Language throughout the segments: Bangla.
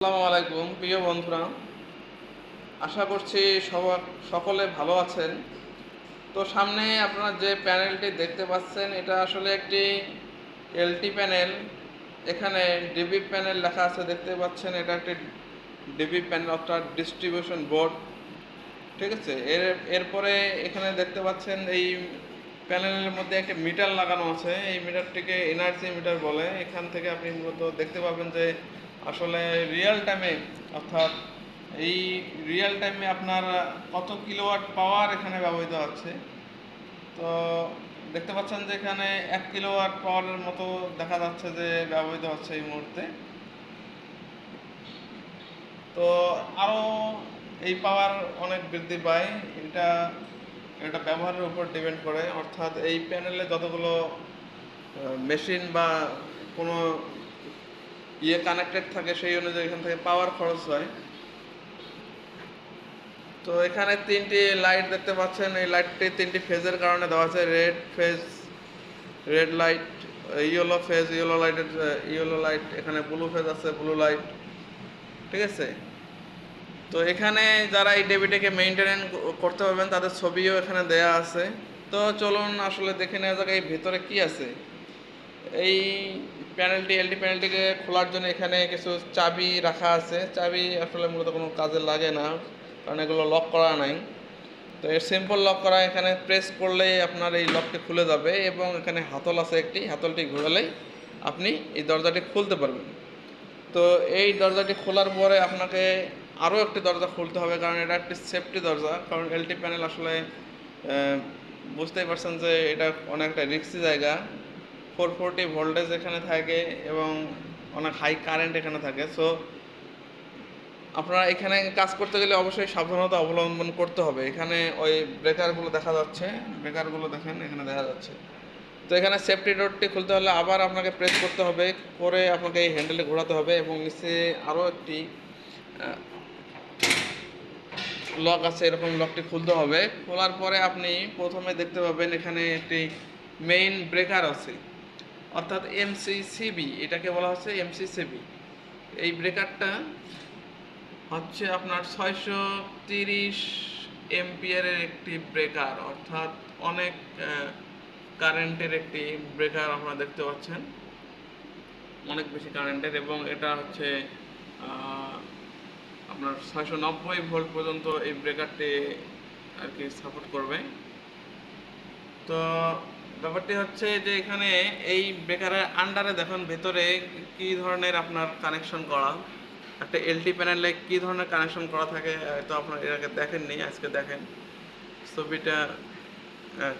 আসসালামু আলাইকুম প্রিয় বন্ধুরা, আশা করছি সকলে ভালো আছেন। তো সামনে আপনারা যে প্যানেলটি দেখতে পাচ্ছেন এটা আসলে একটি এলটি প্যানেল। এখানে ডিবি প্যানেল লেখা আছে, দেখতে পাচ্ছেন এটা একটি ডিবি প্যানেল অর্থাৎ ডিস্ট্রিবিউশন বোর্ড। ঠিক আছে, এরপরে এখানে দেখতে পাচ্ছেন এই প্যানেলের মধ্যে একটা মিটার লাগানো আছে। এই মিটারটিকে এনার্জি মিটার বলে। এখান থেকে আপনি মূলত দেখতে পাবেন যে আসলে রিয়েল টাইমে, অর্থাৎ এই রিয়েল টাইমে আপনার কত কিলোওয়াট পাওয়ার এখানে ব্যবহৃত হচ্ছে। তো দেখতে পাচ্ছেন যে এখানে 1 কিলোওয়াট পাওয়ারের মতো দেখা যাচ্ছে যে ব্যবহৃত হচ্ছে এই মুহূর্তে। তো আরও এই পাওয়ার অনেক বৃদ্ধি পায়। এটা এটা ব্যবহারের উপর ডিপেন্ড করে, অর্থাৎ এই প্যানেলে যতগুলো মেশিন বা কোনো কানেক্টেড থাকে সেই অনুযায়ী এখান থেকে পাওয়ার খরচ হয়। তো এখানে 3টি লাইট দেখতে পাচ্ছেন। এই লাইটটি 3টি ফেজের কারণে দেওয়া আছে। Red phase, red light, yellow phase, yellow light, এখানে ব্লু ফেজ আছে, ব্লু লাইট। ঠিক আছে, তো এখানে যারা এই ডেবিটাকে মেইনটেনেন করতে পারবেন তাদের ছবিও এখানে দেয়া আছে। তো চলুন আসলে দেখে নেওয়া যাক এই ভেতরে কি আছে। এই এলটি প্যানেলটিকে খোলার জন্য এখানে কিছু চাবি রাখা আছে। চাবি আসলে মূলত কোনো কাজে লাগে না, কারণ এগুলো লক করা নাই। তো এর সিম্পল লক করা, এখানে প্রেস করলেই আপনার এই লকটি খুলে যাবে এবং এখানে হাতল আছে একটি, হাতলটি ঘোরালেই আপনি এই দরজাটি খুলতে পারবেন। তো এই দরজাটি খোলার পরে আপনাকে আরও একটি দরজা খুলতে হবে, কারণ এটা একটি সেফটি দরজা। কারণ এলটি প্যানেল আসলে বুঝতেই পারছেন যে এটা অনেকটা রিস্কি জায়গা। 440 ভোল্টেজ এখানে থাকে এবং অনেক হাই কারেন্ট এখানে থাকে। সো আপনারা এখানে কাজ করতে গেলে অবশ্যই সাবধানতা অবলম্বন করতে হবে। এখানে ওই ব্রেকারগুলো দেখা যাচ্ছে, ব্রেকারগুলো দেখেন এখানে দেখা যাচ্ছে। তো এখানে সেফটি ডোরটি খুলতে হলে আবার আপনাকে প্রেস করতে হবে, করে আপনাকে এই হ্যান্ডেলে ঘোরাতে হবে এবং নিচে আরও একটি লক আছে, এরকম লকটি খুলতে হবে। খোলার পরে আপনি প্রথমে দেখতে পাবেন এখানে একটি মেইন ব্রেকার আছে, অর্থাৎ এমসিসিবি, এটাকে বলা হচ্ছে এমসিসিবি। এই ব্রেকারটা হচ্ছে আপনার 630 এম্পিয়ারের একটি ব্রেকার, অর্থাৎ অনেক কারেন্টের একটি ব্রেকার আপনারা দেখতে পাচ্ছেন, অনেক বেশি কারেন্টের। এবং এটা হচ্ছে আপনার 690 ভোল্ট পর্যন্ত এই ব্রেকারটি আর কি সাপোর্ট করবে। তো ব্যাপারটি হচ্ছে যে এখানে এই ব্রেকারের আন্ডারে দেখুন ভেতরে কি ধরনের আপনার কানেকশন করা, একটা এলটি প্যানেলে কি ধরনের কানেকশন করা থাকে তো আপনার এর আগে দেখেননি, আজকে দেখেন। ছবিটা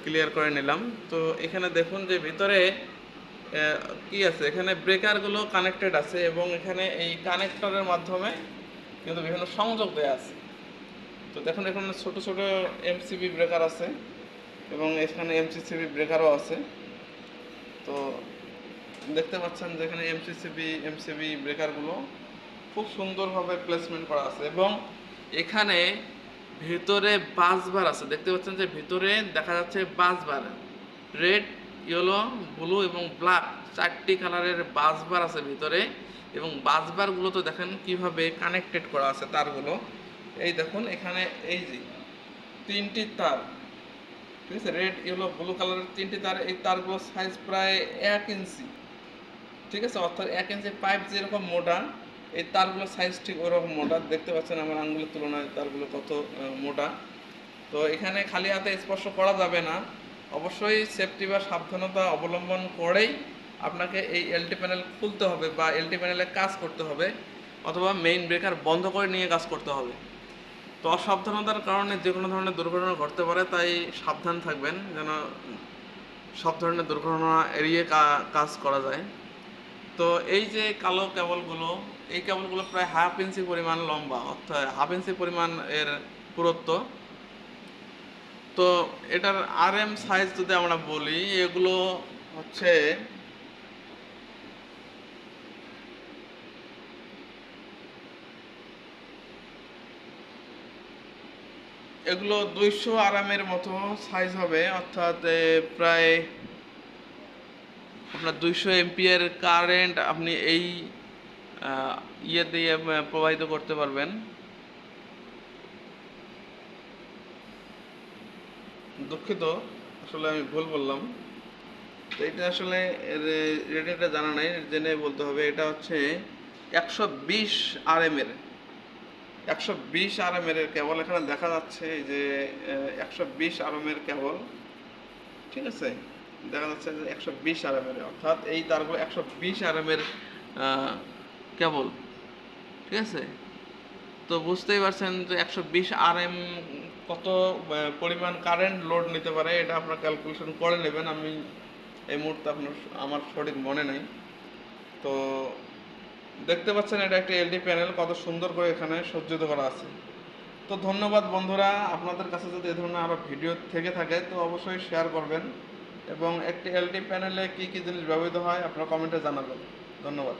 ক্লিয়ার করে নিলাম। তো এখানে দেখুন যে ভিতরে কি আছে, এখানে ব্রেকারগুলো কানেক্টেড আছে এবং এখানে এই কানেক্টরের মাধ্যমে কিন্তু বিভিন্ন সংযোগ দেওয়া আছে। তো দেখুন এখানে ছোট ছোট এমসিবি ব্রেকার আছে এবং এখানে এমসিসিবি ব্রেকারও আছে। তো দেখতে পাচ্ছেন যে এখানে এমসিবি ব্রেকারগুলো খুব সুন্দরভাবে প্লেসমেন্ট করা আছে এবং এখানে ভিতরে বাসবার আছে। দেখতে পাচ্ছেন যে ভিতরে দেখা যাচ্ছে বাসবার, রেড, ইয়েলো, ব্লু এবং ব্ল্যাক, 4টি কালারের বাসবার আছে ভিতরে। এবং বাসবারগুলো তো দেখেন কিভাবে কানেক্টেড করা আছে তারগুলো। এই দেখুন এখানে এই যে 3টি তার, ঠিক আছে, রেড, ইয়েলো, ব্লু কালারের 3টি তার। এই তারগুলো সাইজ প্রায় 1 ইঞ্চি। ঠিক আছে, অর্থাৎ 1 ইঞ্চি পাইপ যেরকম মোটা, এই তারগুলো সাইজ ঠিক ওরকম মোটা। দেখতে পাচ্ছেন আমার আঙ্গুলের তুলনায় তারগুলো কত মোটা। তো এখানে খালি হাতে স্পর্শ করা যাবে না, অবশ্যই সেফটি বা সাবধানতা অবলম্বন করেই আপনাকে এই এলটি প্যানেল খুলতে হবে বা এলটি প্যানেলে কাজ করতে হবে, অথবা মেইন ব্রেকার বন্ধ করে নিয়ে কাজ করতে হবে। তো অসাবধানতার কারণে যে কোনো ধরনের দুর্ঘটনা ঘটতে পারে, তাই সাবধান থাকবেন যেন সব ধরনের দুর্ঘটনা এড়িয়ে কাজ করা যায়। তো এই যে কালো কেবলগুলো, এই কেবলগুলো প্রায় 1/2 ইঞ্চি পরিমাণ লম্বা, অর্থাৎ 1/2 ইঞ্চি পরিমাণ এর পুরুত্ব। তো এটার আরএম সাইজ যদি আমরা বলি, এগুলো হচ্ছে এগুলো 200 আরএমের মতো সাইজ হবে, অর্থাৎ প্রায় আপনার 200 এম্পিয়ার কারেন্ট আপনি এই ইয়ে দিয়ে প্রবাহিত করতে পারবেন। দুঃখিত, আসলে আমি ভুল বললাম। তো এটা আসলে রেটিংটা জানা নাই, জেনে বলতে হবে। এটা হচ্ছে 120 RM এর, 120 RM এর কেবল এখানে দেখা যাচ্ছে যে 120 RM এর কেবল, ঠিক আছে, দেখা যাচ্ছে যে 120 RM এর, অর্থাৎ এই তারগুলো 120 RM এর কেবল, ঠিক আছে। তো বুঝতেই পারছেন যে 120 RM কত পরিমাণ কারেন্ট লোড নিতে পারে, এটা আপনার ক্যালকুলেশন করে নেবেন। আমি এই মুহূর্তে আমার সঠিক মনে নেই। তো দেখতে পাচ্ছেন এটা একটা এলডি প্যানেল, কত সুন্দর করে এখানে সজ্জিত করা আছে। তো ধন্যবাদ বন্ধুরা, আপনাদের কাছে যদি এ ধরনের আরও ভিডিও থেকে থাকে তো অবশ্যই শেয়ার করবেন, এবং একটি এলডি প্যানেলে কী কী জিনিস ব্যবহৃত হয় আপনারা কমেন্টে জানাবেন। ধন্যবাদ।